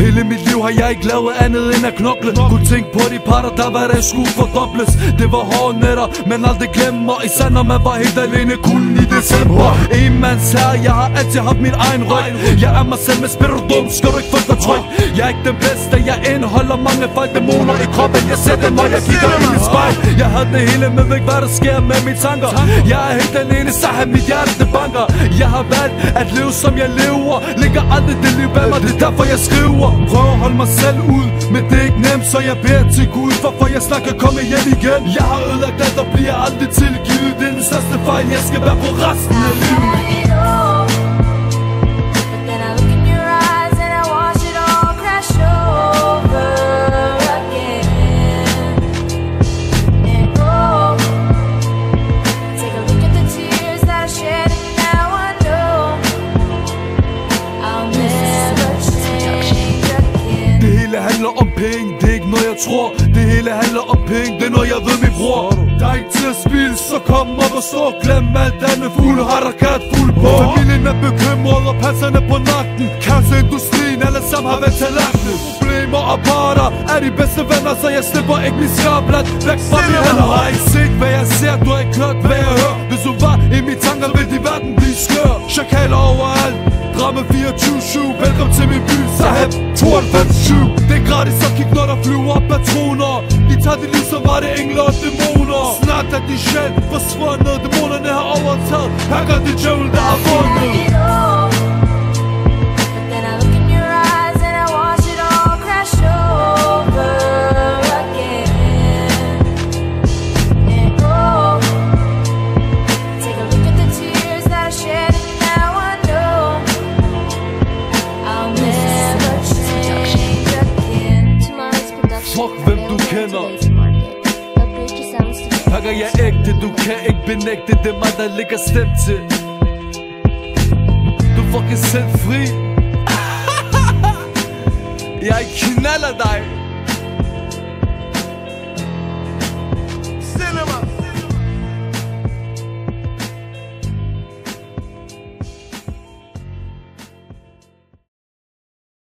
Hele mit liv har jeg ikke lavet andet end at knokle. Kunne tænke på de parter, der hver dag skulle fordobles. Det var hårde nætter, men aldrig glemmer. Især når man var helt alene, kulden i december. En mands herre, jeg har altid haft min egen ryg. Jeg er mig selv med spirdum, skal du ikke få dig tryk. Jeg er ikke den bedste, jeg indeholder mange fejl dæmoner i kroppen. Jeg ser dem, når jeg kigger i mit spejl. Jeg havde det hele, men ved ikke hvad der sker med mine tanker. Jeg er helt alene, så har mit hjerte det banker. Jeg har valgt at leve som jeg lever. Ligger aldrig det liv bag mig, det er derfor jeg skriver. Prøv at holde mig selv ud, men det er ikke nemt, så jeg beder til Gud, hvorfor jeg snakker komme hjem igen. Jeg har ødelagt alt og bliver aldrig tilgivet. Det er den største fejl, jeg skal være på resten af livet. Det handler om penge, det er ikke noget jeg tror. Det hele handler om penge, det er noget jeg ved min bror. Der er ikke til at spille, så kom op og stå. Glem alt andet, fuld harakat, fuld på. Familien er bekymret og passerne på nakken. Kasseindustrien, alle sammen har været talenten. Problemer og parter er de bedste venner, så jeg slipper ikke min skablat væk fra mine hænder. Har ikke set hvad jeg ser, du har ikke hørt hvad jeg hører. Hvis du var i mine tanker, vil de verden blive skør. Chakaler overalt, drama 24/7. Velkommen til min by, Saheb 92/7. Det er gratis at kigge, når der flyver patroner. De tager dit liv, som var det engler og dæmoner. Snart er de sjæl forsvundet. Dæmonerne har overtaget. Her gør de djævel, der har vundet. Fuck hvem du kender. Pakker jeg ægte, du kan ikke benægte. Det er mig der ligger stemt til. Du fucking selv fri. Jeg knaller dig.